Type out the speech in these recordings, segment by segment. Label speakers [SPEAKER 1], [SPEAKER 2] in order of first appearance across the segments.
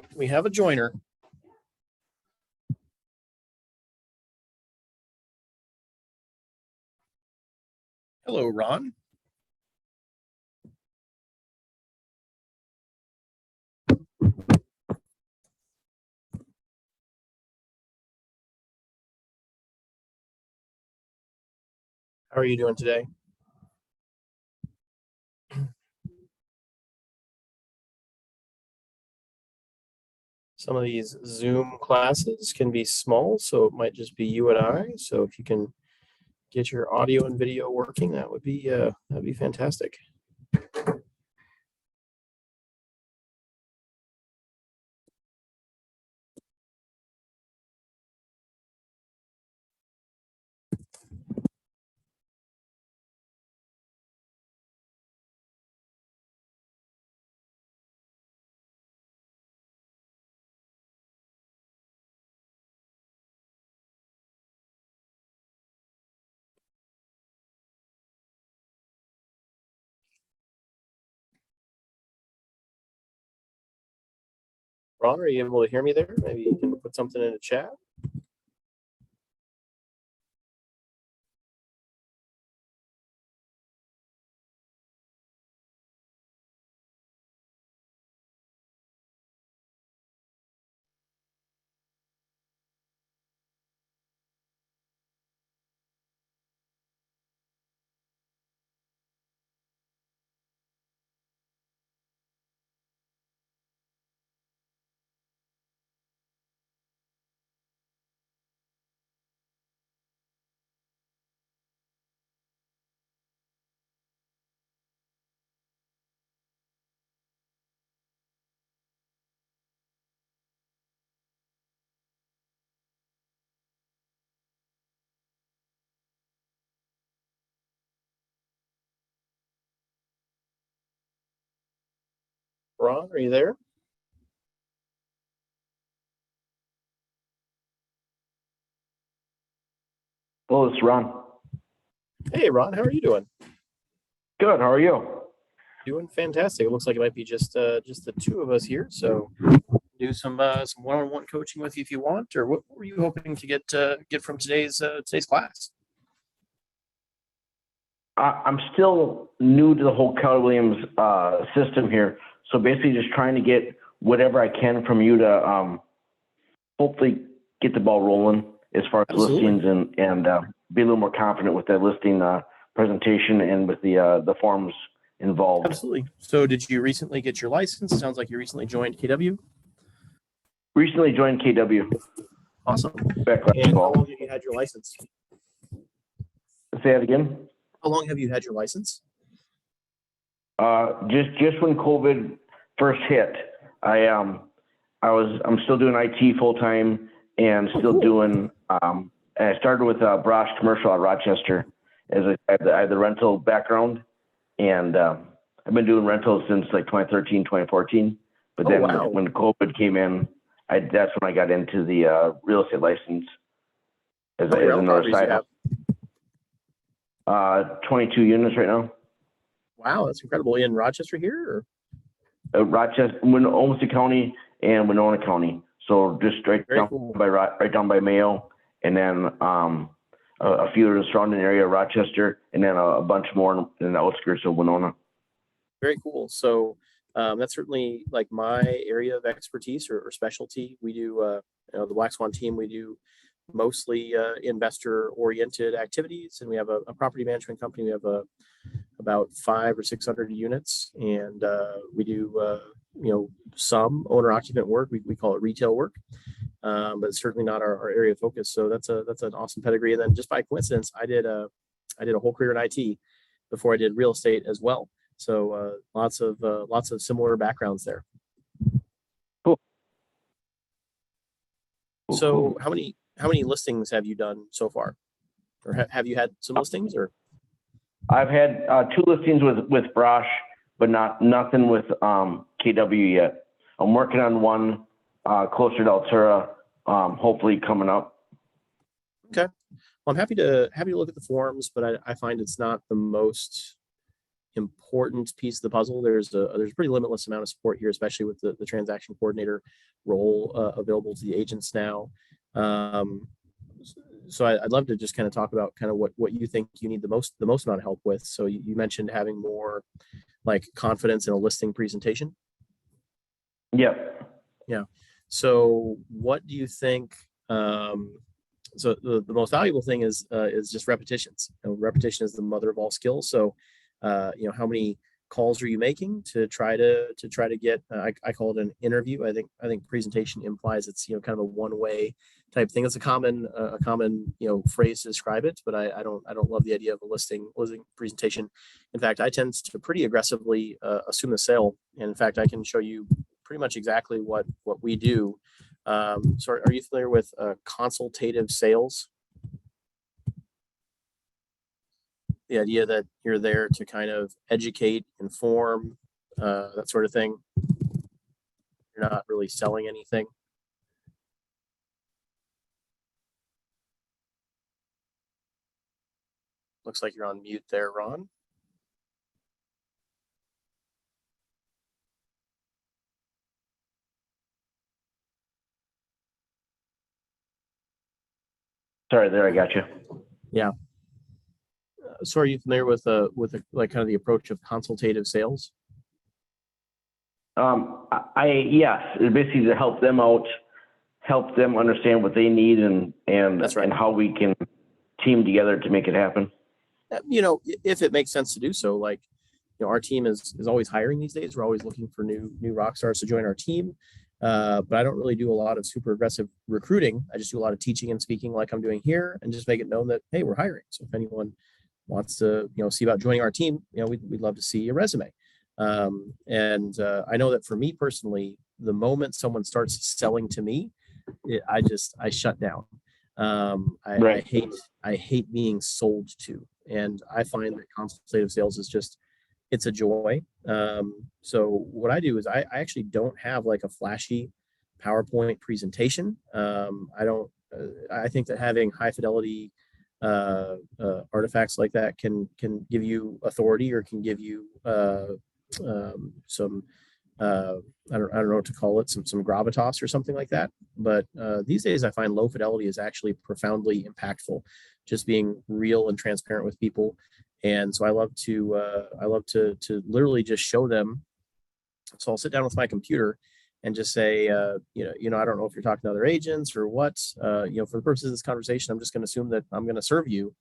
[SPEAKER 1] Oh, we have a joiner. Hello, Ron. How are you doing today? Some of these Zoom classes can be small, so it might just be you and I. So if you can get your audio and video working, that'd be fantastic. Ron, are you able to hear me there? Maybe you can put something in the chat. Ron, are you there?
[SPEAKER 2] Hello, it's Ron.
[SPEAKER 1] Hey, Ron, how are you doing?
[SPEAKER 2] Good. How are you?
[SPEAKER 1] Doing fantastic. It looks like it might be just the two of us here. So do some one-on-one coaching with you if you want, or what were you hoping to get from today's class?
[SPEAKER 2] I'm still new to the whole Keller Williams system here, so basically just trying to get whatever I can from you to hopefully get the ball rolling as far as
[SPEAKER 1] Absolutely.
[SPEAKER 2] listings and be a little more confident with that listing presentation and with the forms involved.
[SPEAKER 1] Absolutely. So did you recently get your license? Sounds like you recently joined KW.
[SPEAKER 2] Recently joined KW.
[SPEAKER 1] Awesome.
[SPEAKER 2] Back last
[SPEAKER 1] And how
[SPEAKER 2] fall.
[SPEAKER 1] long have you had your license?
[SPEAKER 2] Say that again.
[SPEAKER 1] How long have you had your license?
[SPEAKER 2] Just when COVID first hit, I'm still doing IT full time and still doing. And I started with Brosh Commercial at Rochester as I had the rental background, and I've been doing rentals since like 2013, 2014. But then when COVID came in, that's when I got into the real estate license as another side. 22 units right now.
[SPEAKER 1] Wow, that's incredible. In Rochester here?
[SPEAKER 2] Rochester, Olmsted County and Winona County. So just right down by Mayo, and then a few in the surrounding area of Rochester, and then a bunch more in the outskirts of Winona.
[SPEAKER 1] Very cool. So that's certainly like my area of expertise or specialty. We do, the Black Swan team, we do mostly investor-oriented activities, and we have a property management company. We have about 500 or 600 units, and we do some owner-occupant work. We call it retail work, but it's certainly not our area of focus. So that's an awesome pedigree. And then just by coincidence, I did a whole career in IT before I did real estate as well. So lots of similar backgrounds there.
[SPEAKER 2] Cool.
[SPEAKER 1] So how many listings have you done so far, or have you had some listings? Or
[SPEAKER 2] I've had 2 listings with Brosh, but nothing with KW yet. I'm working on one closer to Altura, hopefully coming up.
[SPEAKER 1] Okay, well, I'm happy to look at the forms, but I find it's not the most important piece of the puzzle. There's a pretty limitless amount of support here, especially with the transaction coordinator role available to the agents now. So I'd love to just kind of talk about kind of what you think you need the most amount of help with. So you mentioned having more like confidence in a listing presentation.
[SPEAKER 2] Yep.
[SPEAKER 1] Yeah. So what do you think? So the most valuable thing is just repetitions. Repetition is the mother of all skills. So how many calls are you making to try to get? I call it an interview. I think presentation implies it's kind of a one way type thing. It's a common phrase to describe it, but I don't love the idea of a listing presentation. In fact, I tend to pretty aggressively assume the sale. And in fact, I can show you pretty much exactly what we do. So are you familiar with consultative sales? The idea that you're there to kind of educate, inform, that sort of thing. You're not really selling anything. Looks like you're on mute there, Ron.
[SPEAKER 2] Sorry, there, I got you.
[SPEAKER 1] Yeah. So are you familiar with like kind of the approach of consultative sales?
[SPEAKER 2] Yes, basically to help them out, help them understand what they need and
[SPEAKER 1] That's right.
[SPEAKER 2] and how we can team together to make it happen.
[SPEAKER 1] If it makes sense to do so. Like, our team is always hiring these days. We're always looking for new rock stars to join our team. But I don't really do a lot of super aggressive recruiting. I just do a lot of teaching and speaking like I'm doing here, and just make it known that, hey, we're hiring. So if anyone wants to see about joining our team, we'd love to see your resume. And I know that for me personally, the moment someone starts selling to me, I shut down.
[SPEAKER 2] Right.
[SPEAKER 1] I hate being sold to, and I find that consultative sales is just, it's a joy. So what I do is I actually don't have like a flashy PowerPoint presentation. I think that having high fidelity artifacts like that can give you authority, or can give you some I don't know what to call it, some gravitas or something like that. But these days I find low fidelity is actually profoundly impactful, just being real and transparent with people. And so I love to literally just show them. So I'll sit down with my computer and just say, I don't know if you're talking to other agents or what, for the purposes of this conversation, I'm just going to assume that I'm going to serve you.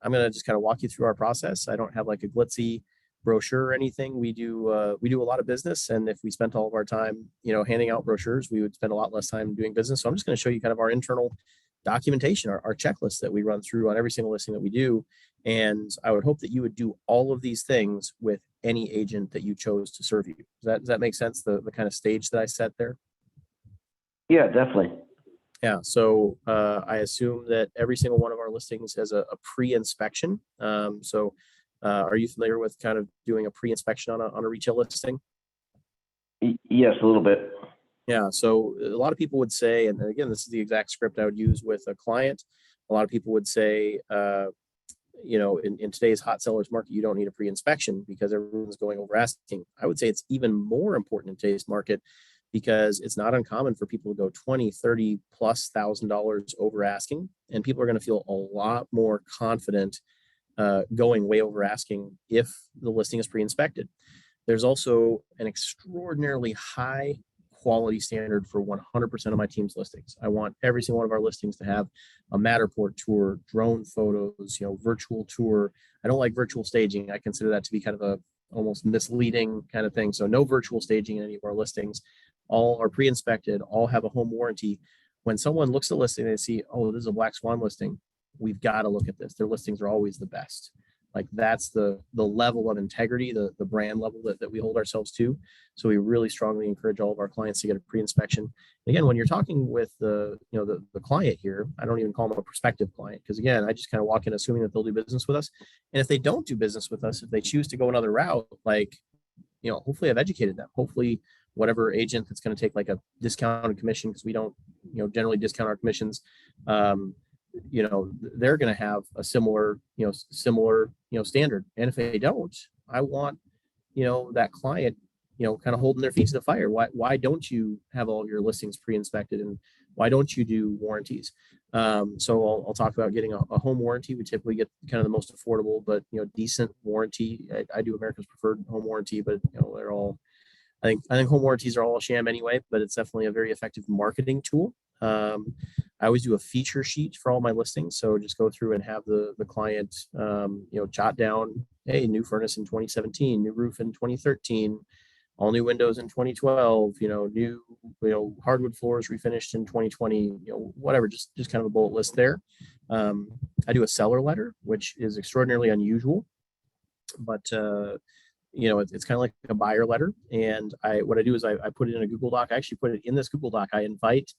[SPEAKER 1] I'm going to just kind of walk you through our process. I don't have like a glitzy brochure or anything. We do a lot of business, and if we spent all of our time, handing out brochures, we would spend a lot less time doing business. So I'm just going to show you kind of our internal documentation, our checklist that we run through on every single listing that we do. And I would hope that you would do all of these things with any agent that you chose to serve you. Does that make sense? The kind of stage that I set there?
[SPEAKER 2] Yeah, definitely.
[SPEAKER 1] Yeah. So I assume that every single one of our listings has a pre-inspection. So are you familiar with kind of doing a pre-inspection on a retail listing?
[SPEAKER 2] Yes, a little bit.
[SPEAKER 1] Yeah. So a lot of people would say, and again, this is the exact script I would use with a client. A lot of people would say, in today's hot sellers market, you don't need a pre-inspection because everyone's going over asking. I would say it's even more important in today's market, because it's not uncommon for people to go 20, 30 plus $1,000 over asking. And people are going to feel a lot more confident going way over asking if the listing is pre-inspected. There's also an extraordinarily high quality standard for 100% of my team's listings. I want every single one of our listings to have a Matterport tour, drone photos, virtual tour. I don't like virtual staging. I consider that to be kind of a almost misleading kind of thing. So no virtual staging in any of our listings. All are pre-inspected, all have a home warranty. When someone looks at the listing, they see, oh, this is a Black Swan listing. We've got to look at this. Their listings are always the best. Like, that's the level of integrity, the brand level that we hold ourselves to. So we really strongly encourage all of our clients to get a pre-inspection. And again, when you're talking with the client here, I don't even call them a prospective client, because again, I just kind of walk in assuming that they'll do business with us. And if they don't do business with us, if they choose to go another route, like, hopefully I've educated them. Hopefully whatever agent that's going to take like a discounted commission, because we don't, generally discount our commissions, they're going to have a similar standard. And if they don't, I want, that client, kind of holding their feet to the fire. Why don't you have all your listings pre-inspected, and why don't you do warranties? So I'll talk about getting a home warranty. We typically get kind of the most affordable, but decent warranty. I do America's Preferred home warranty, but they're all. I think home warranties are all a sham anyway, but it's definitely a very effective marketing tool. I always do a feature sheet for all my listings, so just go through and have the client, jot down, hey, new furnace in 2017, new roof in 2013, all new windows in 2012, new, hardwood floors refinished in 2020, whatever, just kind of a bullet list there. I do a seller letter, which is extraordinarily unusual, but it's kind of like a buyer letter. And what I do is I put it in a Google Doc. I actually put it in this Google Doc. I invite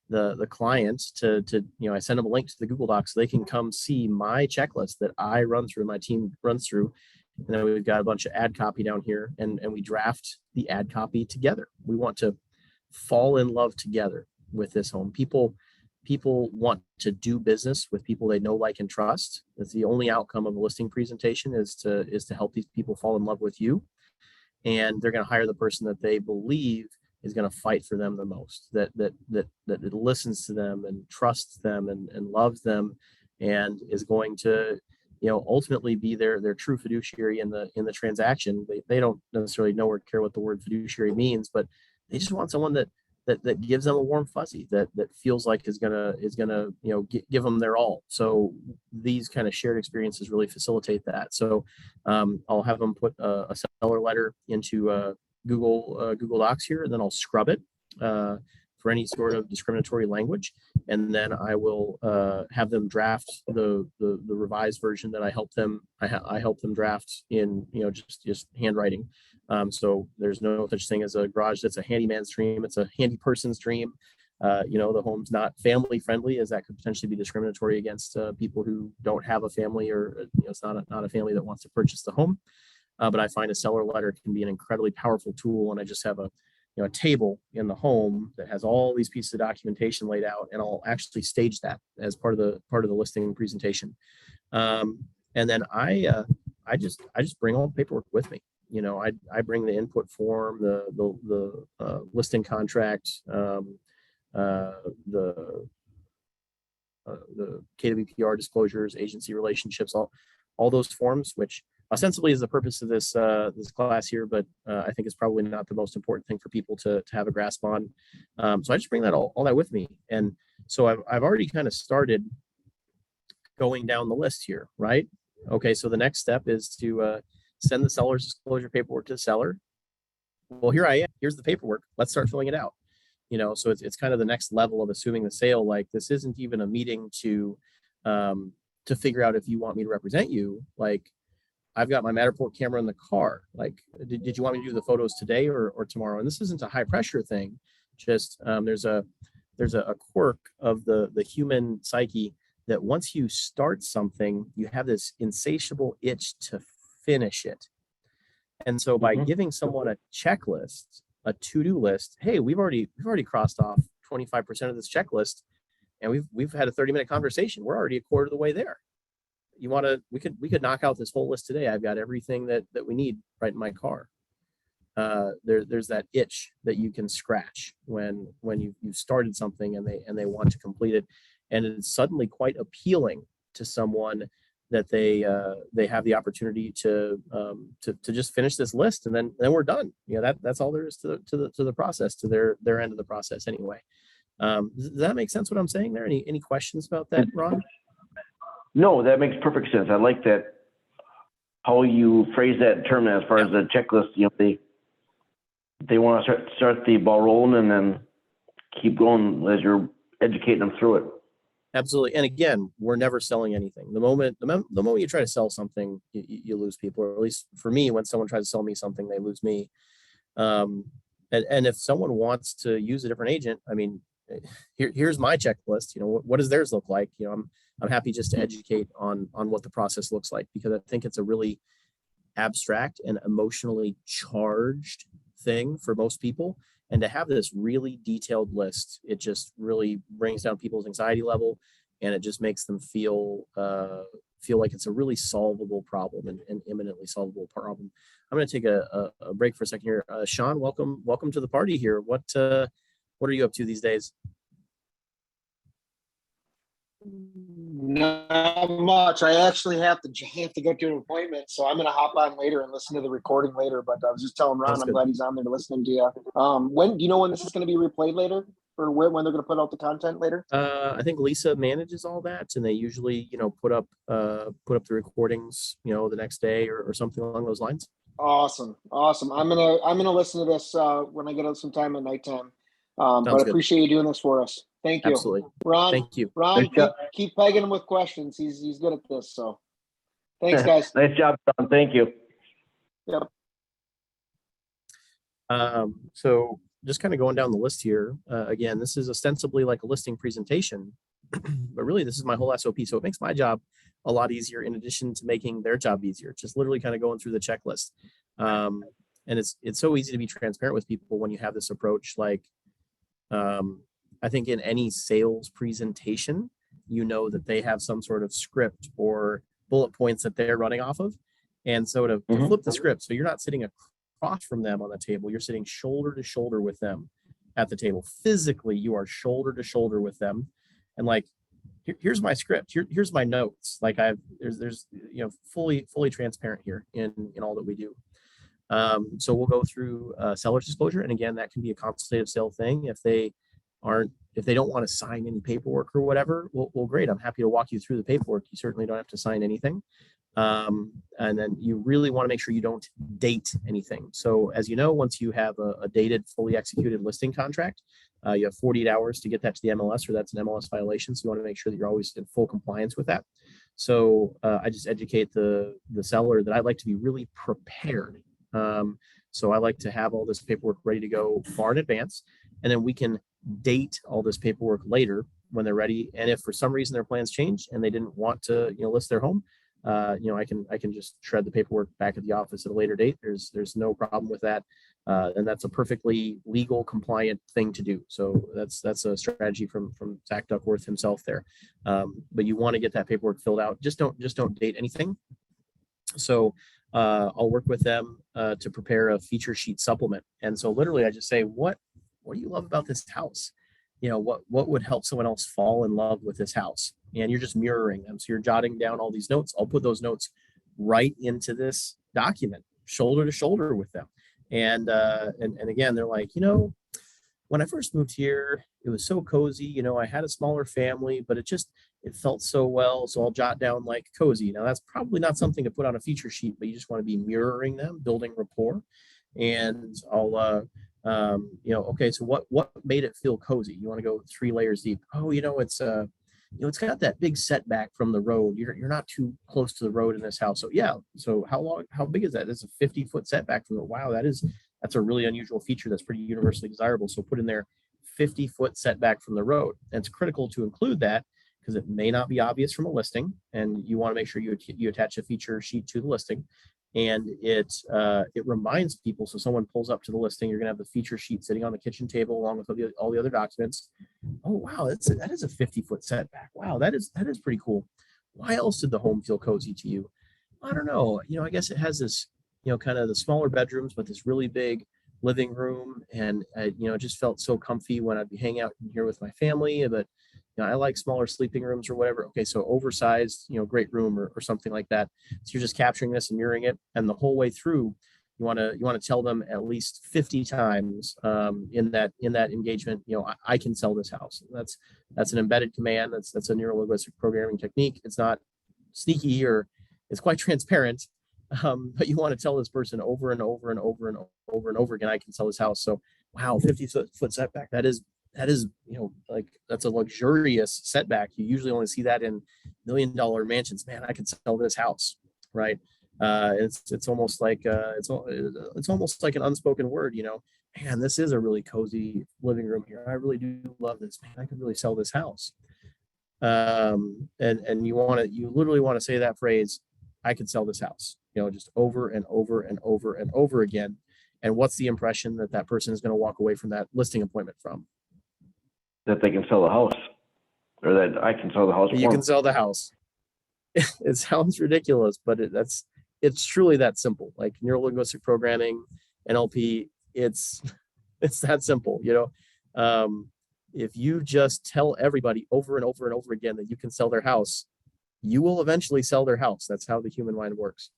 [SPEAKER 1] the clients to I send them a link to the Google Doc so they can come see my checklist that I run through, my team runs through. And then we've got a bunch of ad copy down here, and we draft the ad copy together. We want to fall in love together with this home. People want to do business with people they know, like, and trust. That's the only outcome of a listing presentation, is to help these people fall in love with you. And they're going to hire the person that they believe is going to fight for them the most, that listens to them and trusts them and loves them, and is going to ultimately be their true fiduciary in the transaction. They don't necessarily know or care what the word fiduciary means, but they just want someone that gives them a warm fuzzy, that feels like is gonna give them their all. So these kind of shared experiences really facilitate that. So I'll have them put a seller letter into Google Docs here, and then I'll scrub it for any sort of discriminatory language, and then I will have them draft the revised version that I help them draft in just handwriting. So there's no such thing as a garage that's a handyman's dream. It's a handy person's dream. The home's not family friendly, as that could potentially be discriminatory against people who don't have a family, or it's not a family that wants to purchase the home. But I find a seller letter can be an incredibly powerful tool, and I just have a table in the home that has all these pieces of documentation laid out, and I'll actually stage that as part of the listing presentation. And then I just bring all the paperwork with me. I bring the input form, the listing contract, the KWPR disclosures, agency relationships, all those forms, which ostensibly is the purpose of this class here, but I think it's probably not the most important thing for people to have a grasp on. So I just bring that all that with me, and so I've already kind of started going down the list here, right? Okay, so the next step is to send the seller's disclosure paperwork to the seller. Well, here I am. Here's the paperwork. Let's start filling it out. So it's kind of the next level of assuming the sale. Like, this isn't even a meeting to figure out if you want me to represent you. Like, I've got my Matterport camera in the car. Like, did you want me to do the photos today or tomorrow? And this isn't a high pressure thing. Just there's a quirk of the human psyche that once you start something, you have this insatiable itch to finish it. And so by giving someone a checklist, a to-do list, hey, we've already crossed off 25% of this checklist, and we've had a 30-minute conversation. We're already a quarter of the way there. We could knock out this whole list today. I've got everything that we need right in my car. There's that itch that you can scratch when you've started something and they want to complete it, and it's suddenly quite appealing to someone that they have the opportunity to just finish this list, and then we're done. That's all there is to the process, to their end of the process anyway. Does that make sense what I'm saying there? Any questions about that, Ron?
[SPEAKER 2] No, that makes perfect sense. I like that, how you phrase that term as far as the checklist. They want to start the ball rolling and then keep going as you're educating them through it.
[SPEAKER 1] Absolutely. And again, we're never selling anything. The moment you try to sell something, you lose people, or at least for me, when someone tries to sell me something, they lose me. And if someone wants to use a different agent, I mean, here's my checklist. What does theirs look like? I'm happy just to educate on what the process looks like, because I think it's a really abstract and emotionally charged thing for most people. And to have this really detailed list, it just really brings down people's anxiety level, and it just makes them feel feel like it's a really solvable problem and imminently solvable problem. I'm going to take a break for a second here. Sean, welcome to the party here. What are you up to these days?
[SPEAKER 3] Not much. I actually have to go to an appointment, so I'm going to hop on later and listen to the recording later. But I was just telling Ron, I'm glad he's on there listening to you. When do you know when this is going to be replayed later, or when they're going to put out the content later? I
[SPEAKER 1] think Lisa manages all that, and they usually, put up the recordings, the next day or something along those lines.
[SPEAKER 3] Awesome. I'm gonna listen to this when I get out some time at nighttime. But I appreciate you doing this for us. Thank you.
[SPEAKER 1] Absolutely.
[SPEAKER 3] Ron.
[SPEAKER 1] Thank you.
[SPEAKER 3] Ron, keep pegging him with questions. He's good at this. So thanks, guys.
[SPEAKER 2] Nice job, Sean. Thank you.
[SPEAKER 3] Yep.
[SPEAKER 1] So just kind of going down the list here. Again, this is ostensibly like a listing presentation, but really this is my whole SOP. So it makes my job a lot easier in addition to making their job easier. Just literally kind of going through the checklist. And it's so easy to be transparent with people when you have this approach. Like, I think in any sales presentation, that they have some sort of script or bullet points that they're running off of. And so to flip the script, so you're not sitting across from them on the table, you're sitting shoulder to shoulder with them at the table. Physically, you are shoulder to shoulder with them. And like, here's my script. Here's my notes. Like there's fully transparent here in all that we do. So we'll go through seller's disclosure. And again, that can be a consultative sale thing. If they don't want to sign any paperwork or whatever, well, great. I'm happy to walk you through the paperwork. You certainly don't have to sign anything. And then you really want to make sure you don't date anything. So as you know, once you have a dated, fully executed listing contract, you have 48 hours to get that to the MLS, or that's an MLS violation. So you want to make sure that you're always in full compliance with that. So I just educate the seller that I like to be really prepared. So I like to have all this paperwork ready to go far in advance, and then we can date all this paperwork later when they're ready. And if for some reason their plans change and they didn't want to, list their home, I can just shred the paperwork back at the office at a later date. There's no problem with that. And that's a perfectly legal, compliant thing to do. So that's a strategy from Zach Duckworth himself there. But you want to get that paperwork filled out. Just don't date anything. So I'll work with them to prepare a feature sheet supplement. And so literally I just say, what do you love about this house? What would help someone else fall in love with this house? And you're just mirroring them. So you're jotting down all these notes. I'll put those notes right into this document, shoulder to shoulder with them. And again, they're like, when I first moved here, it was so cozy. I had a smaller family, but it felt so well. So I'll jot down like cozy. Now that's probably not something to put on a feature sheet, but you just want to be mirroring them, building rapport. And I'll, okay, so what made it feel cozy? You want to go 3 layers deep. Oh, it's got that big setback from the road. You're not too close to the road in this house. So yeah. So how big is that? It's a 50-foot setback from the, wow, that's a really unusual feature that's pretty universally desirable. So put in there 50-foot setback from the road. And it's critical to include that because it may not be obvious from a listing, and you want to make sure you attach a feature sheet to the listing. And it reminds people, so someone pulls up to the listing, you're gonna have the feature sheet sitting on the kitchen table along with all the other documents. Oh wow, that is a 50-foot setback. Wow, that is pretty cool. Why else did the home feel cozy to you? I don't know. I guess it has this, kind of the smaller bedrooms, but this really big living room, and it just felt so comfy when I'd be hanging out here with my family. But I like smaller sleeping rooms or whatever. Okay, so oversized, great room or something like that. So you're just capturing this and mirroring it, and the whole way through, you want to tell them at least 50 times in that engagement. I can sell this house. That's an embedded command. That's a neuro-linguistic programming technique. It's not sneaky, or it's quite transparent. But you want to tell this person over and over and over and over and over again, I can sell this house. So wow, 50-foot setback. That is, like that's a luxurious setback. You usually only see that in $1 million mansions. Man, I could sell this house, right? It's almost like it's almost like an unspoken word. Man, this is a really cozy living room here. I really do love this. Man, I could really sell this house. And you literally want to say that phrase, I could sell this house. Just over and over and over and over again. And what's the impression that person is going to walk away from that listing appointment from?
[SPEAKER 2] That they can sell the house, or that I can sell the house.
[SPEAKER 1] You can sell the house. it sounds ridiculous, but it's truly that simple. Like neurolinguistic programming, NLP, it's that simple, you know. If you just tell everybody over and over and over again that you can sell their house, you will eventually sell their house. That's how the human mind works.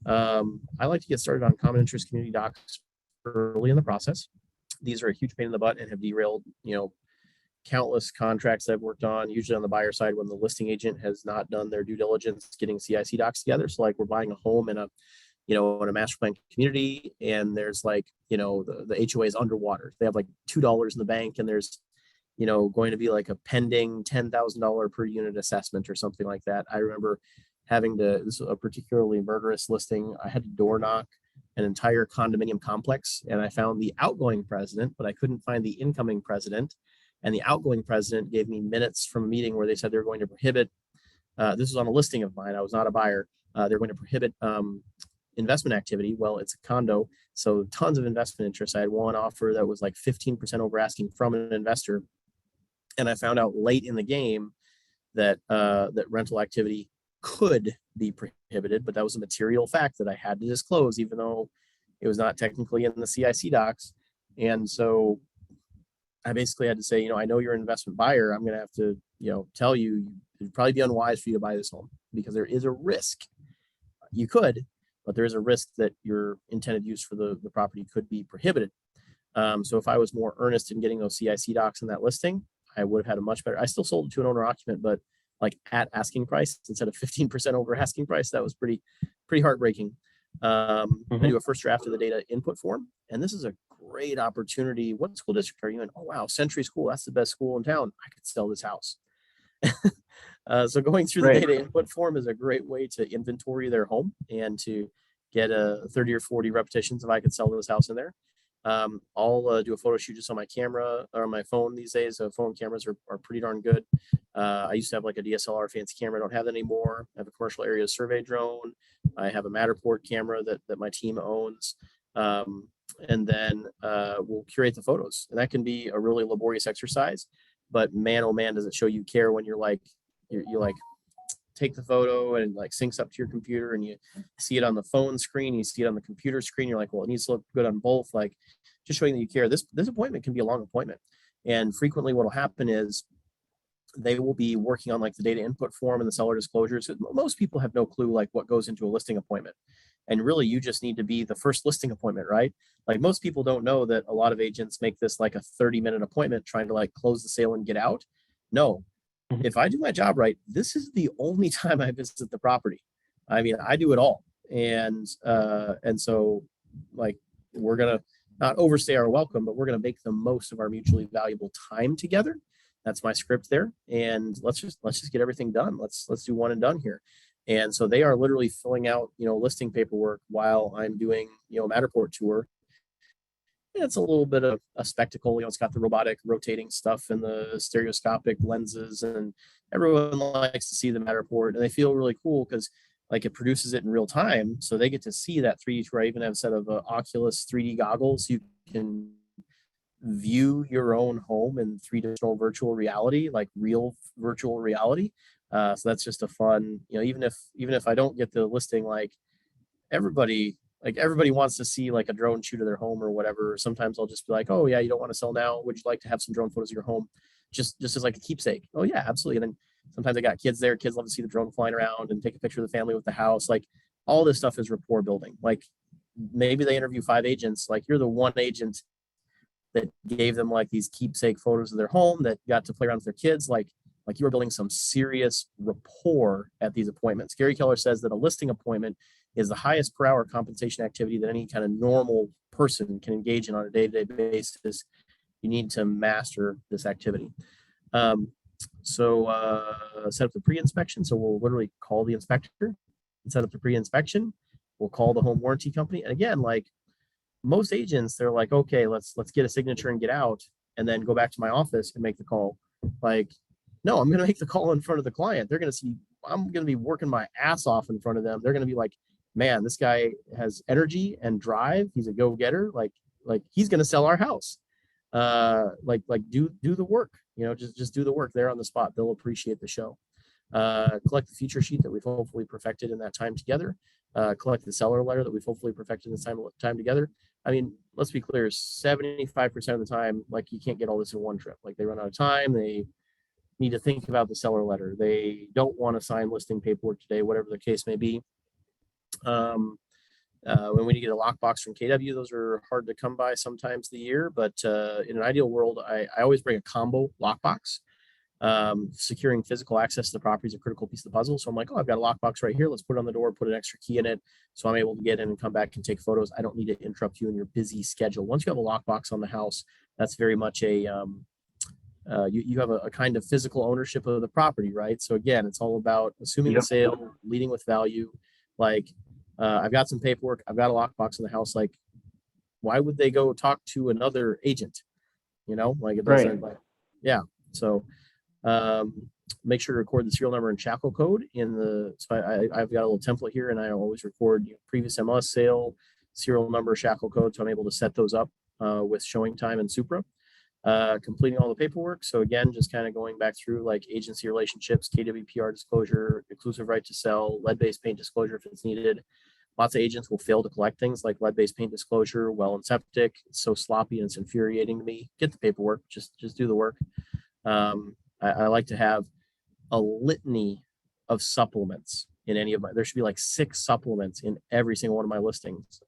[SPEAKER 1] I like to get started on common interest community docs early in the process. These are a huge pain in the butt and have derailed, you know, countless contracts I've worked on, usually on the buyer side when the listing agent has not done their due diligence getting CIC docs together. So like we're buying a home in a, you know, in a master plan community, and there's like, you know, the HOA is underwater. They have like $2 in the bank, and there's, you know, going to be like a pending $10,000 per unit assessment or something like that. I remember having to, this was a particularly murderous listing. I had to door knock an entire condominium complex, and I found the outgoing president, but I couldn't find the incoming president. And the outgoing president gave me minutes from a meeting where they said they're going to prohibit, this was on a listing of mine, I was not a buyer, they're going to prohibit investment activity. Well, it's a condo, so tons of investment interest. I had one offer that was like 15% over asking from an investor. And I found out late in the game that that rental activity could be prohibited, but that was a material fact that I had to disclose, even though it was not technically in the CIC docs. And so I basically had to say, you know, I know you're an investment buyer. I'm going to have to, you know, tell you, it'd probably be unwise for you to buy this home because there is a risk. You could, but there is a risk that your intended use for the property could be prohibited. So if I was more earnest in getting those CIC docs in that listing, I would have had a much better, I still sold it to an owner occupant, but like at asking price instead of 15% over asking price. That was pretty heartbreaking. I do a first draft of the data input form, and this is a great opportunity. What school district are you in? Oh, wow, Century School. That's the best school in town. I could sell this house. So going through the data input form is a great way to inventory their home and to get a 30 or 40 repetitions if I could sell this house in there. I'll do a photo shoot just on my camera or my phone these days. Phone cameras are pretty darn good. I used to have like a DSLR fancy camera. I don't have that anymore. I have a commercial area survey drone. I have a Matterport camera that my team owns. And then we'll curate the photos. And that can be a really laborious exercise. But man, oh man, does it show you care when you're like, you like take the photo and like syncs up to your computer and you see it on the phone screen, you see it on the computer screen. You're like, well, it needs to look good on both. Like just showing that you care. This appointment can be a long appointment. And frequently what will happen is they will be working on like the data input form and the seller disclosures. Most people have no clue like what goes into a listing appointment. And really you just need to be the first listing appointment, right? Like most people don't know that a lot of agents make this like a 30-minute appointment trying to like close the sale and get out. No, if I do my job right, this is the only time I visit the property. I mean, I do it all. And so like, we're going to not overstay our welcome, but we're going to make the most of our mutually valuable time together. That's my script there. And let's just get everything done. Let's do one and done here. And so they are literally filling out, you know, listing paperwork while I'm doing, you know, Matterport tour. It's a little bit of a spectacle. You know, it's got the robotic rotating stuff and the stereoscopic lenses, and everyone likes to see the Matterport, and they feel really cool because like it produces it in real time. So they get to see that 3D tour. I even have a set of Oculus 3D goggles. You can view your own home in three-dimensional virtual reality, like real virtual reality. So that's just a fun, you know, even if I don't get the listing, like everybody wants to see like a drone shoot of their home or whatever. Sometimes I'll just be like, oh yeah, you don't want to sell now. Would you like to have some drone photos of your home? Just as like a keepsake. Oh yeah, absolutely. And then sometimes I got kids there. Kids love to see the drone flying around and take a picture of the family with the house. Like all this stuff is rapport building. Like maybe they interview 5 agents. Like you're the one agent that gave them like these keepsake photos of their home that got to play around with their kids. Like you were building some serious rapport at these appointments. Gary Keller says that a listing appointment is the highest per hour compensation activity that any kind of normal person can engage in on a day-to-day basis. You need to master this activity. So set up the pre-inspection. So we'll literally call the inspector and set up the pre-inspection. We'll call the home warranty company. And again, like most agents, they're like, okay, let's get a signature and get out and then go back to my office and make the call. Like, no, I'm going to make the call in front of the client. They're going to see, I'm going to be working my ass off in front of them. They're going to be like, man, this guy has energy and drive. He's a go-getter. Like he's going to sell our house. Do the work, you know, just do the work there on the spot. They'll appreciate the show. collect the feature sheet that we've hopefully perfected in that time together, collect the seller letter that we've hopefully perfected in this time together. I mean, let's be clear, 75% of the time, like you can't get all this in one trip. Like they run out of time, they need to think about the seller letter. They don't want to sign listing paperwork today, whatever the case may be. When we get a lockbox from KW, those are hard to come by sometimes the year, but in an ideal world, I always bring a combo lockbox. Securing physical access to the property is a critical piece of the puzzle. So I'm like, oh, I've got a lockbox right here. Let's put it on the door, put an extra key in it. So I'm able to get in and come back and take photos. I don't need to interrupt you in your busy schedule. Once you have a lockbox on the house, that's very much a, you have a kind of physical ownership of the property, right? So again, it's all about assuming the sale, leading with value. Like, I've got some paperwork. I've got a lockbox in the house. Like, why would they go talk to another agent? You know, like it doesn't. Like, yeah. So make sure to record the serial number and shackle code in the. So I've got a little template here, and I always record previous MLS sale, serial number, shackle code, so I'm able to set those up with showing time and Supra. Completing all the paperwork. So again, just kind of going back through like agency relationships, KWPR disclosure, exclusive right to sell, lead-based paint disclosure if it's needed. Lots of agents will fail to collect things like lead-based paint disclosure, well and septic. It's so sloppy and it's infuriating to me. Get the paperwork, just do the work. I like to have a litany of supplements in any of my, there should be like 6 supplements in every single one of my listings.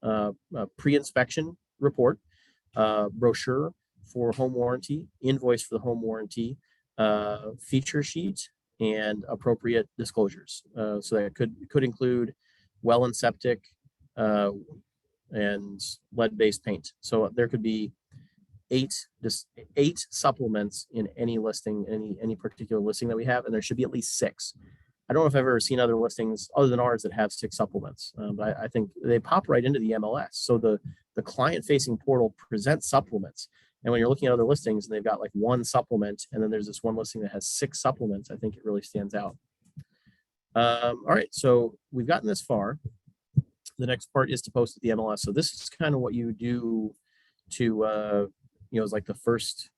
[SPEAKER 1] Pre-inspection report, brochure for home warranty, invoice for the home warranty, feature sheet, and appropriate disclosures. So that could include well and septic and lead-based paint. So there could be 8 supplements in any listing, any particular listing that we have, and there should be at least 6. I don't know if I've ever seen other listings other than ours that have 6 supplements, but I think they pop right into the MLS. So the client-facing portal presents supplements. And when you're looking at other listings and they've got like 1 supplement, and then there's this one listing that has 6 supplements, I think it really stands out. All right, so we've gotten this far. The next part is to post at the MLS. So this is kind of what you do to, is like the first,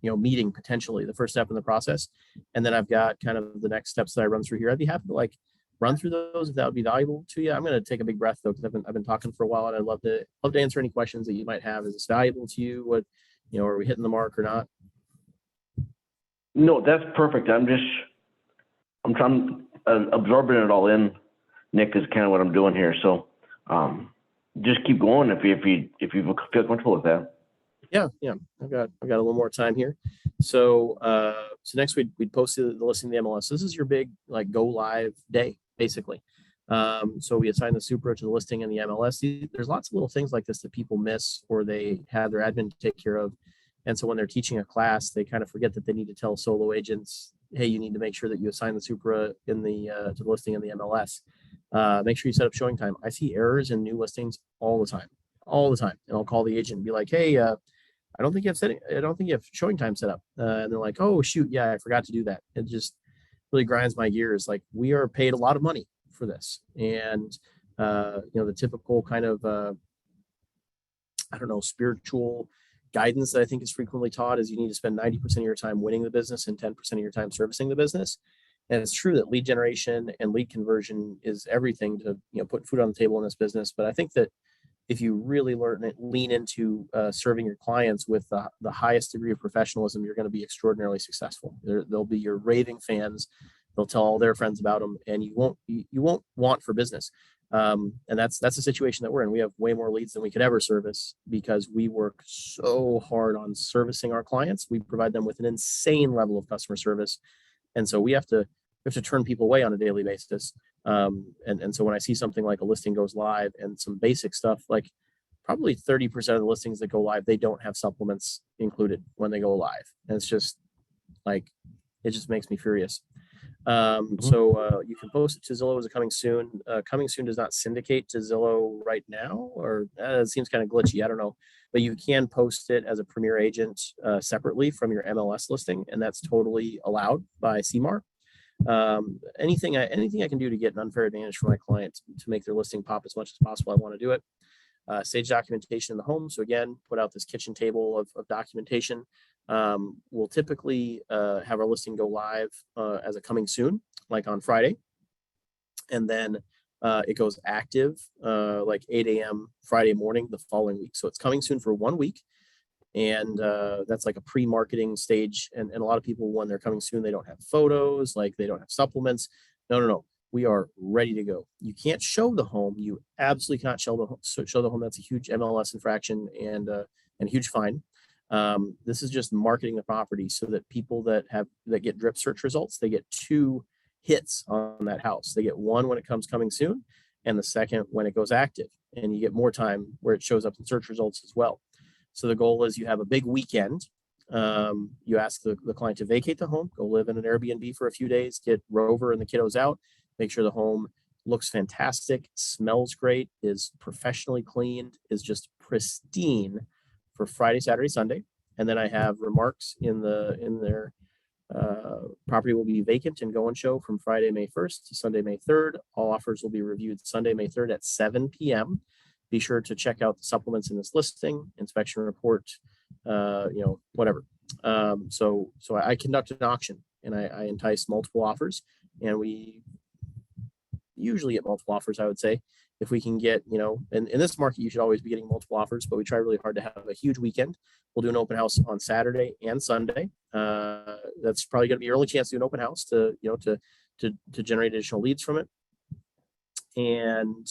[SPEAKER 1] meeting, potentially the first step in the process. And then I've got kind of the next steps that I run through here. I'd be happy to like run through those if that would be valuable to you. I'm going to take a big breath though, because I've been talking for a while, and I'd love to answer any questions that you might have. Is this valuable to you? What, are we hitting the mark or not?
[SPEAKER 2] No, that's perfect. I'm trying absorbing it all in, Nick, is kind of what I'm doing here. So just keep going if you feel comfortable with that.
[SPEAKER 1] Yeah. I've got a little more time here. So next we'd post the listing in the MLS. This is your big like go live day, basically. So we assign the Supra to the listing in the MLS. There's lots of little things like this that people miss, or they have their admin take care of. And so when they're teaching a class, they kind of forget that they need to tell solo agents, hey, you need to make sure that you assign the Supra in the to the listing in the MLS. Make sure you set up showing time. I see errors in new listings all the time. And I'll call the agent and be like, hey, I don't think you have showing time set up. And they're like, oh shoot, yeah, I forgot to do that. It just really grinds my gears. Like, we are paid a lot of money for this. And the typical kind of spiritual guidance that I think is frequently taught is you need to spend 90% of your time winning the business and 10% of your time servicing the business. And it's true that lead generation and lead conversion is everything to put food on the table in this business. But I think that if you really lean into serving your clients with the highest degree of professionalism, you're going to be extraordinarily successful. They'll be your raving fans. They'll tell all their friends about them, and you won't want for business. And that's the situation that we're in. We have way more leads than we could ever service because we work so hard on servicing our clients. We provide them with an insane level of customer service, and so we have to turn people away on a daily basis. And so when I see something like a listing goes live and some basic stuff, like probably 30% of the listings that go live, they don't have supplements included when they go live. And it's just like, it just makes me furious. So you can post it to Zillow as a coming soon. Coming soon does not syndicate to Zillow right now, or it seems kind of glitchy. I don't know, but you can post it as a premier agent separately from your MLS listing, and that's totally allowed by CMAR. Anything I can do to get an unfair advantage for my client to make their listing pop as much as possible, I want to do it. Stage documentation in the home. So again, put out this kitchen table of documentation. We'll typically have our listing go live as a coming soon like on Friday, and then it goes active like 8 a.m. Friday morning the following week. So it's coming soon for 1 week. And that's like a pre-marketing stage. And a lot of people, when they're coming soon, they don't have photos, like they don't have supplements. No. We are ready to go. You can't show the home. You absolutely cannot show the home. Show the home. That's a huge MLS infraction and a huge fine. This is just marketing the property so that people that get drip search results, they get 2 hits on that house. They get one when it coming soon, and the second when it goes active. And you get more time where it shows up in search results as well. So the goal is you have a big weekend. You ask the client to vacate the home, go live in an Airbnb for a few days, get Rover and the kiddos out, make sure the home looks fantastic, smells great, is professionally cleaned, is just pristine for Friday, Saturday, Sunday. And then I have remarks in their property will be vacant and go and show from Friday, May 1st to Sunday, May 3rd. All offers will be reviewed Sunday, May 3rd at 7 p.m. Be sure to check out the supplements in this listing, inspection report, whatever. So I conduct an auction and I entice multiple offers, and we usually get multiple offers, I would say. If we can get, in this market, you should always be getting multiple offers, but we try really hard to have a huge weekend. We'll do an open house on Saturday and Sunday. That's probably going to be your only chance to do an open house to generate additional leads from it. And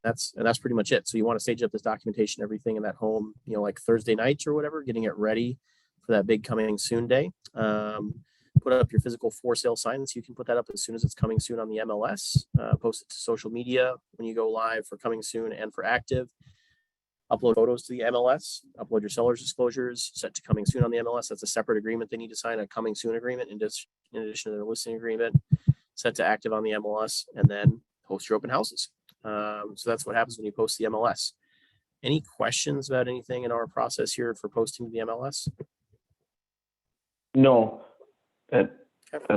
[SPEAKER 1] that's pretty much it. So you want to stage up this documentation, everything in that home, like Thursday nights or whatever, getting it ready for that big coming soon day. Put up your physical for sale signs. You can put that up as soon as it's coming soon on the MLS. Post it to social media when you go live for coming soon and for active. Upload photos to the MLS. Upload your seller's disclosures. Set to coming soon on the MLS. That's a separate agreement they need to sign, a coming soon agreement in addition to their listing agreement. Set to active on the MLS, and then post your open houses. So that's what happens when you post the MLS. Any questions about anything in our process here for posting the MLS?
[SPEAKER 2] No, that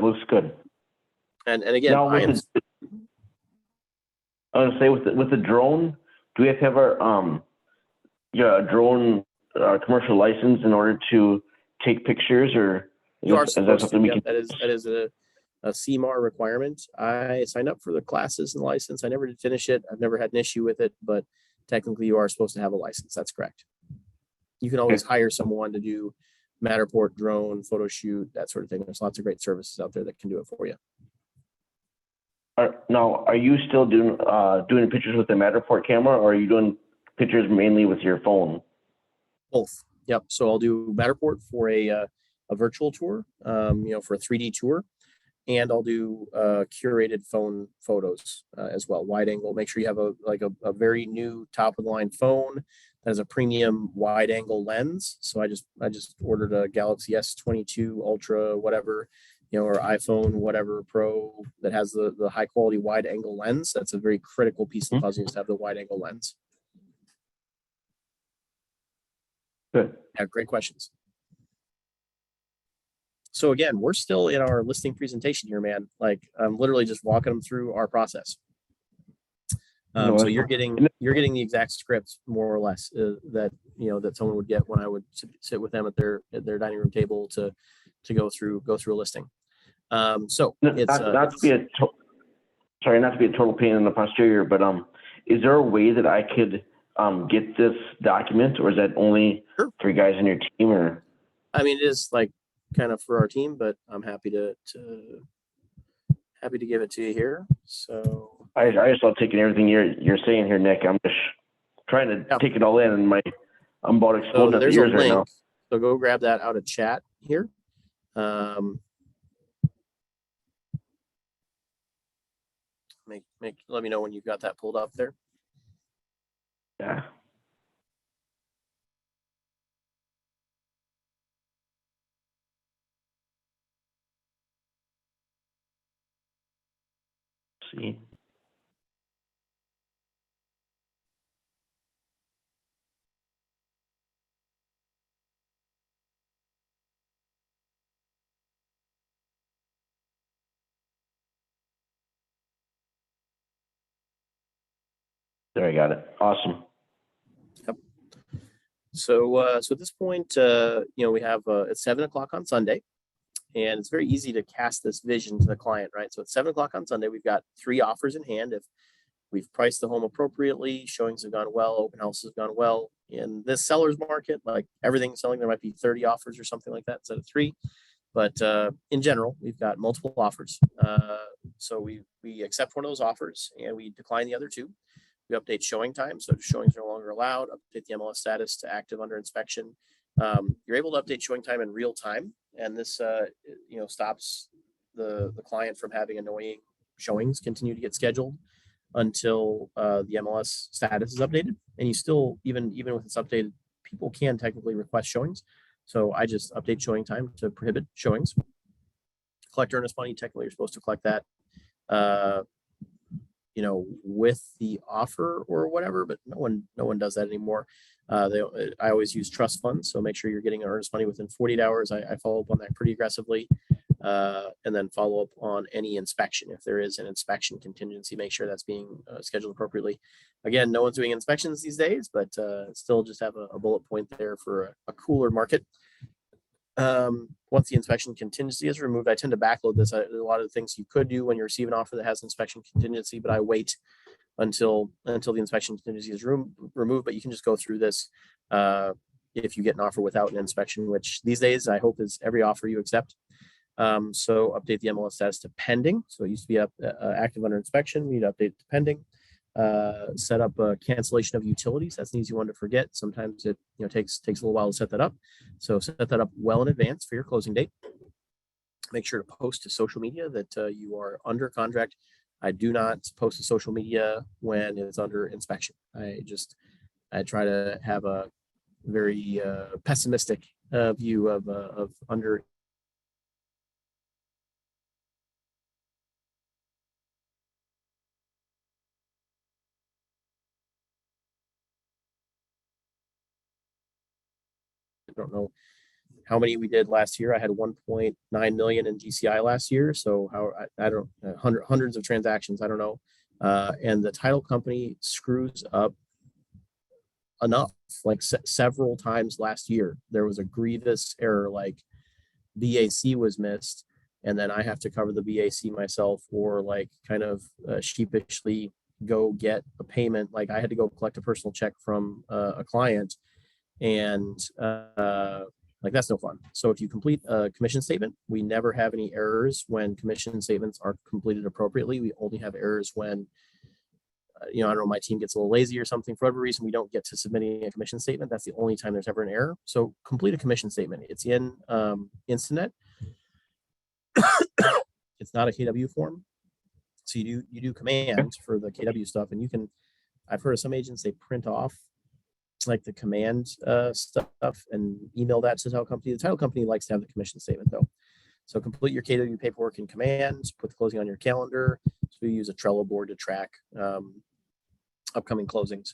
[SPEAKER 2] looks good.
[SPEAKER 1] And again,
[SPEAKER 2] now, I was going to say with the drone, do we have to have our drone commercial license in order to take pictures, or
[SPEAKER 1] is that something we can? That is a CMAR requirement. I signed up for the classes and the license. I never did finish it. I've never had an issue with it, but technically you are supposed to have a license. That's correct. You can always hire someone to do Matterport, drone, photo shoot, that sort of thing. There's lots of great services out there that can do it for you.
[SPEAKER 2] Now, are you still doing pictures with the Matterport camera, or are you doing pictures mainly with your phone?
[SPEAKER 1] Both. Yep. So I'll do Matterport for a virtual tour, for a 3D tour. And I'll do curated phone photos as well, wide angle. Make sure you have a very new top of the line phone that has a premium wide angle lens. So I just ordered a Galaxy S22 Ultra, whatever, or iPhone, whatever Pro that has the high quality wide angle lens. That's a very critical piece of the puzzle, is to have the wide angle lens.
[SPEAKER 2] Good.
[SPEAKER 1] Yeah, great questions. So again, we're still in our listing presentation here, man. Like I'm literally just walking them through our process. So you're getting the exact script more or less that someone would get when I would sit with them at their dining room table to go through a listing. So it's not to be a total pain in the posterior, but is there a way that I could get this document, or is that only for you guys in your team? Or I mean, it is like kind of for our team, but I'm happy to give it to you here. So
[SPEAKER 2] I just love taking everything you're saying here, Nick. I'm just trying to take it all in, and I'm about exploding at the ears right now.
[SPEAKER 1] So go grab that out of chat here. Let me know when you've got that pulled up there.
[SPEAKER 2] Yeah. See. There, I got it. Awesome.
[SPEAKER 1] Yep. So at this point, we have it's 7 o'clock on Sunday, And it's very easy to cast this vision to the client, right? So at 7 o'clock on Sunday, we've got 3 offers in hand. If we've priced the home appropriately, showings have gone well, open houses have gone well. In this seller's market, like everything's selling, there might be 30 offers or something like that instead of 3. But in general, we've got multiple offers. So we accept one of those offers and we decline the other 2. We update showing time, so showings are no longer allowed. Update the MLS status to active under inspection. You're able to update showing time in real time, and this stops the client from having annoying showings continue to get scheduled until the MLS status is updated. And you still, even with it's updated, people can technically request showings. So I just update showing time to prohibit showings. Collect earnest money. Technically, you're supposed to collect that, with the offer or whatever, but no one does that anymore. I always use trust funds, so make sure you're getting earnest money within 48 hours. I follow up on that pretty aggressively, and then follow up on any inspection. If there is an inspection contingency, make sure that's being scheduled appropriately. Again, no one's doing inspections these days, but still just have a bullet point there for a cooler market. Once the inspection contingency is removed, I tend to backload this. A lot of the things you could do when you receive an offer that has inspection contingency, but I wait until the inspection contingency is removed. But you can just go through this if you get an offer without an inspection, which these days I hope is every offer you accept. So update the MLS status to pending. So it used to be active under inspection. We need to update it to pending. Set up a cancellation of utilities. That's an easy one to forget. Sometimes it takes a little while to set that up. So set that up well in advance for your closing date. Make sure to post to social media that you are under contract. I do not post to social media when it's under inspection. I try to have a very pessimistic view of under. I don't know how many we did last year. I had 1.9 million in GCI last year. So I don't hundreds of transactions. I don't know. And the title company screws up enough, like several times last year. There was a grievous error, like BAC was missed, and then I have to cover the BAC myself, or like kind of sheepishly go get a payment. Like I had to go collect a personal check from a client, and like that's no fun. So if you complete a commission statement, we never have any errors when commission statements are completed appropriately. We only have errors when I don't know, my team gets a little lazy or something. For whatever reason, we don't get to submitting a commission statement. That's the only time there's ever an error. So complete a commission statement. It's in Instinet. It's not a KW form. So you do commands for the KW stuff, and I've heard of some agents, they print off like the command stuff and email that to the title company. The title company likes to have the commission statement though. So complete your KW paperwork in commands, put the closing on your calendar. So we use a Trello board to track upcoming closings.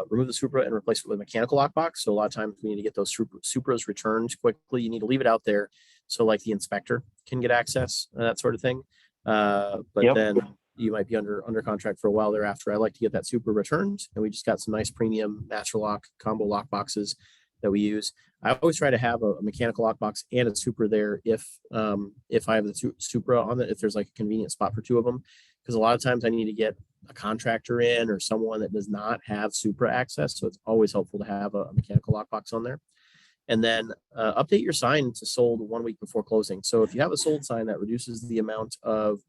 [SPEAKER 1] Remove the Supra and replace it with a mechanical lockbox. So a lot of times we need to get those Supras returned quickly. You need to leave it out there so like the inspector can get access, that sort of thing. Then you might be under contract for a while thereafter. I like to get that Supra returned, and we just got some nice premium master lock combo lock boxes that we use. I always try to have a mechanical lockbox and a Supra there if I have the Supra on it, if there's like a convenient spot for 2 of them, because a lot of times I need to get a contractor in or someone that does not have Supra access. So it's always helpful to have a mechanical lockbox on there. And then update your sign to sold 1 week before closing. So if you have a sold sign, that reduces the amount of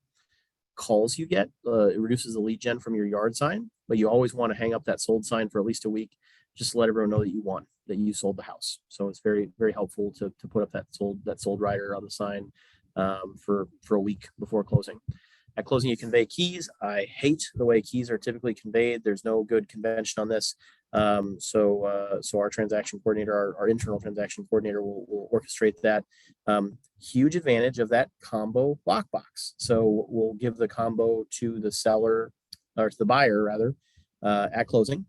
[SPEAKER 1] calls you get. It reduces the lead gen from your yard sign, but you always want to hang up that sold sign for at least a week, just to let everyone know that you won, that you sold the house. So it's very, very helpful to put up that sold rider on the sign for a week before closing. At closing, you convey keys. I hate the way keys are typically conveyed. There's no good convention on this. So our transaction coordinator, our internal transaction coordinator will orchestrate that. Huge advantage of that combo lockbox. So we'll give the combo to the seller, or to the buyer rather, at closing,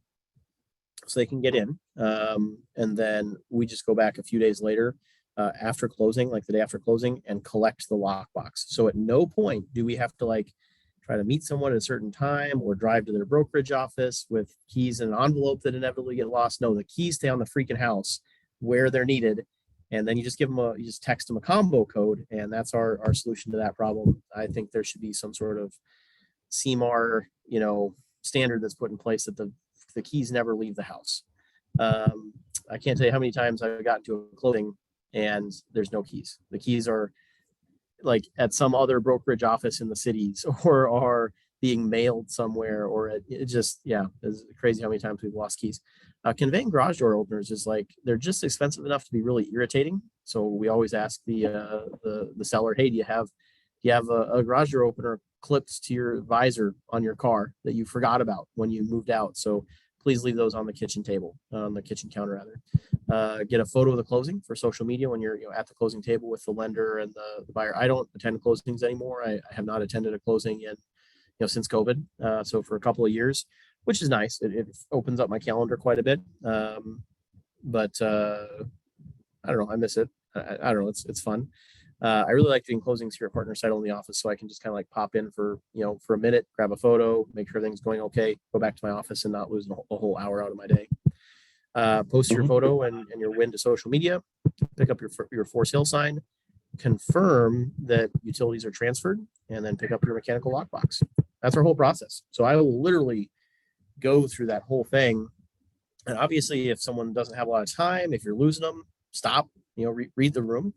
[SPEAKER 1] so they can get in. And then we just go back a few days later after closing, like the day after closing, and collect the lockbox. So at no point do we have to like try to meet someone at a certain time or drive to their brokerage office with keys in an envelope that inevitably get lost. No, the keys stay on the freaking house where they're needed. And then you just you just text them a combo code, and that's our solution to that problem. I think there should be some sort of CMAR, standard that's put in place that the keys never leave the house. I can't tell you how many times I've gotten to a closing and there's no keys. The keys are like at some other brokerage office in the cities, or are being mailed somewhere, or it just, it's crazy how many times we've lost keys. Conveying garage door openers is like, they're just expensive enough to be really irritating. So we always ask the seller, hey, do you have a garage door opener clipped to your visor on your car that you forgot about when you moved out? So please leave those on the kitchen table, on the kitchen counter rather. Get a photo of the closing for social media when you're at the closing table with the lender and the buyer. I don't attend closings anymore. I have not attended a closing in since COVID. So for a couple of years, which is nice. It opens up my calendar quite a bit. But I don't know. I miss it. I don't know. It's fun. I really like doing closings here at Partner Site in the office, so I can just kind of like pop in for a minute, grab a photo, make sure everything's going okay, go back to my office and not lose a whole hour out of my day. Post your photo and your win to social media, pick up your for sale sign, confirm that utilities are transferred, and then pick up your mechanical lockbox. That's our whole process. So I will literally go through that whole thing. And obviously, if someone doesn't have a lot of time, if you're losing them, stop, read the room.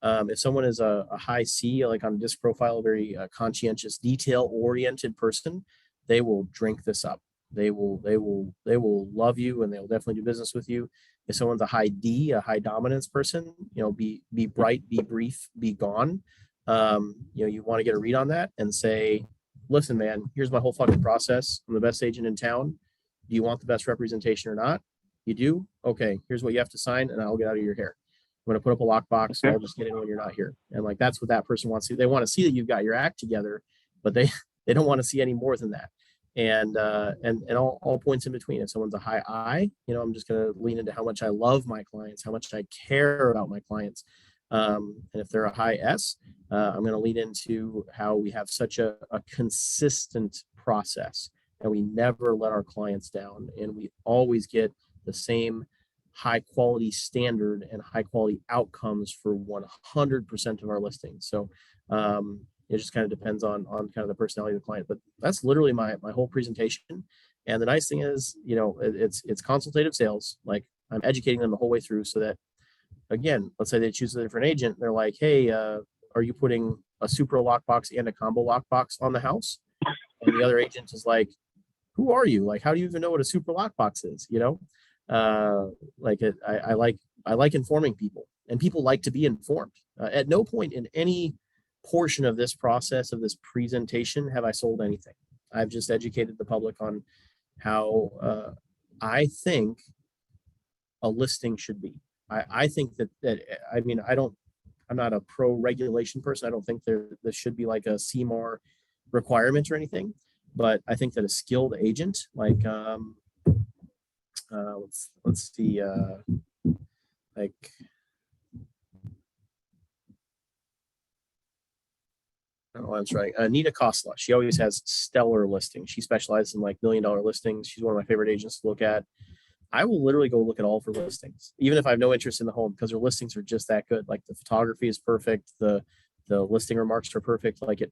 [SPEAKER 1] If someone is a high C, like on disc profile, very conscientious, detail-oriented person, they will drink this up. They will love you, and they'll definitely do business with you. If someone's a high D, a high dominance person, be bright, be brief, be gone. You want to get a read on that and say, listen, man, here's my whole fucking process. I'm the best agent in town. Do you want the best representation or not? You do? Okay, here's what you have to sign, and I'll get out of your hair. I'm going to put up a lockbox, so I'll just get in when you're not here. And like, that's what that person wants to do. They want to see that you've got your act together, but they don't want to see any more than that. And all points in between. If someone's a high I, I'm just going to lean into how much I love my clients, how much I care about my clients. And if they're a high S, I'm going to lean into how we have such a consistent process, and we never let our clients down, and we always get the same high quality standard and high quality outcomes for 100% of our listings. So it just kind of depends on kind of the personality of the client, but that's literally my whole presentation. And the nice thing is, it's consultative sales. Like, I'm educating them the whole way through, so that, again, let's say they choose a different agent. They're like, hey, are you putting a super lockbox and a combo lockbox on the house? And the other agent is like, who are you? Like, how do you even know what a super lockbox is? I like informing people, and people like to be informed. At no point in any portion of this process, of this presentation, have I sold anything. I've just educated the public on how I think a listing should be. I think that I mean, I'm not a pro regulation person. I don't think there should be like a CMAR requirement or anything, but I think that a skilled agent, like let's see, like, oh, I'm sorry, Anita Kosla. She always has stellar listings. She specializes in like $1 million listings. She's one of my favorite agents to look at. I will literally go look at all of her listings, even if I have no interest in the home, because her listings are just that good. Like, the photography is perfect. The listing remarks are perfect. Like,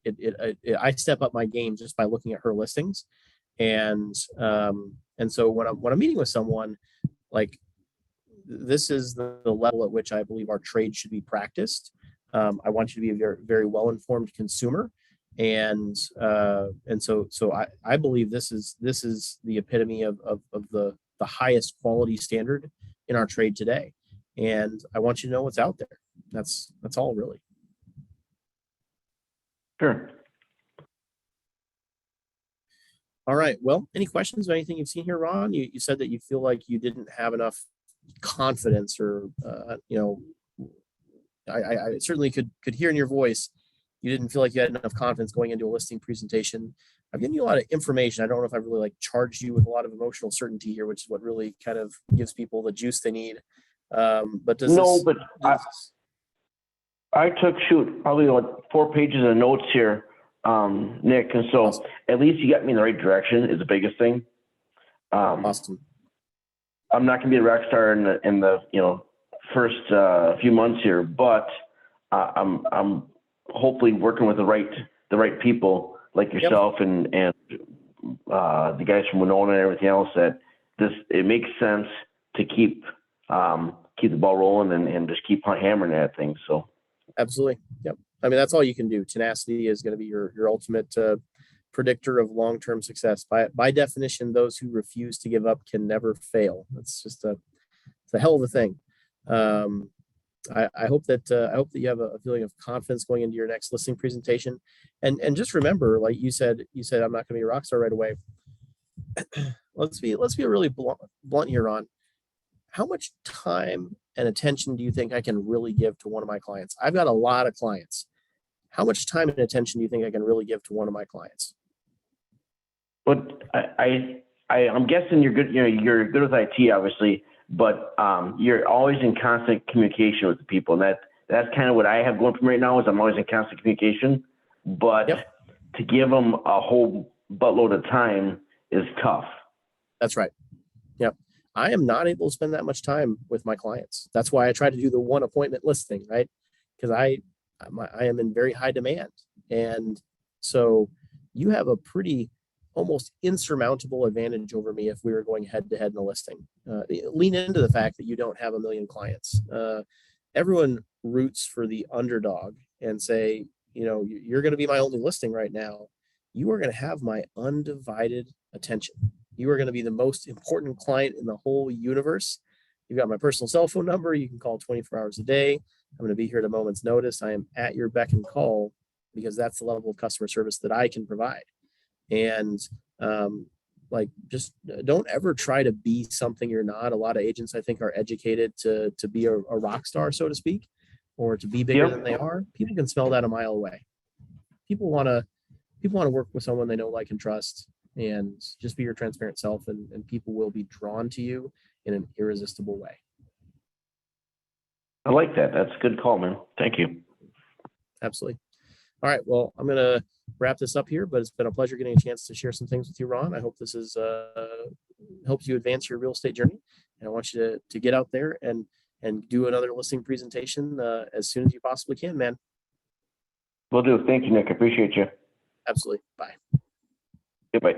[SPEAKER 1] I step up my game just by looking at her listings. And so when I'm meeting with someone, like, this is the level at which I believe our trade should be practiced. I want you to be a very, very well-informed consumer. And so I believe this is the epitome of the highest quality standard in our trade today. And I want you to know what's out there. That's all, really.
[SPEAKER 2] Sure.
[SPEAKER 1] All right. Well, any questions or anything you've seen here, Ron? You said that you feel like you didn't have enough confidence, or I certainly could hear in your voice you didn't feel like you had enough confidence going into a listing presentation. I've given you a lot of information. I don't know if I really like charged you with a lot of emotional certainty here, which is what really kind of gives people the juice they need. But
[SPEAKER 2] I took probably like 4 pages of notes here, Nick, and so awesome. At least you got me in the right direction is the biggest thing.
[SPEAKER 1] Awesome.
[SPEAKER 2] I'm not going to be a rock star in the first few months here, but I'm hopefully working with the right people like yourself and the guys from Winona and everything else, that it makes sense to keep the ball rolling and just keep hammering at things. So
[SPEAKER 1] Absolutely. Yep. I mean, that's all you can do. Tenacity is going to be your ultimate predictor of long-term success. By definition, those who refuse to give up can never fail. That's just it's a hell of a thing. I hope that you have a feeling of confidence going into your next listing presentation, and just remember, like you said, I'm not going to be a rock star right away. let's be really blunt here, on how much time and attention do you think I can really give to one of my clients? I've got a lot of clients. How much time and attention do you think I can really give to one of my clients?
[SPEAKER 2] But I'm guessing you're good. You're good with IT, obviously, but you're always in constant communication with the people, and that's kind of what I have going for me right now. Is I'm always in constant communication, but to give them a whole buttload of time is tough.
[SPEAKER 1] That's right. Yep. I am not able to spend that much time with my clients. That's why I try to do the one appointment listing, right? Because I am in very high demand, and so you have a pretty almost insurmountable advantage over me if we were going head to head in a listing. Lean into the fact that you don't have a million clients. Everyone roots for the underdog and say, you're going to be my only listing right now. You are going to have my undivided attention. You are going to be the most important client in the whole universe. You've got my personal cell phone number. You can call 24 hours a day. I'm going to be here at a moment's notice. I am at your beck and call, because that's the level of customer service that I can provide. And just don't ever try to be something you're not. A lot of agents, I think, are educated to be a rock star, so to speak, or to be bigger than they are. People can smell that a mile away. People want to work with someone they know, like, and trust, and just be your transparent self, and people will be drawn to you in an irresistible way.
[SPEAKER 2] I like that. That's a good call, man. Thank you.
[SPEAKER 1] Absolutely. All right. Well, I'm going to wrap this up here, but it's been a pleasure getting a chance to share some things with you, Ron. I hope this is helps you advance your real estate journey. And I want you to get out there and do another listing presentation as soon as you possibly can, man.
[SPEAKER 2] Will do. Thank you, Nick. I appreciate you.
[SPEAKER 1] Absolutely. Bye.
[SPEAKER 2] Goodbye.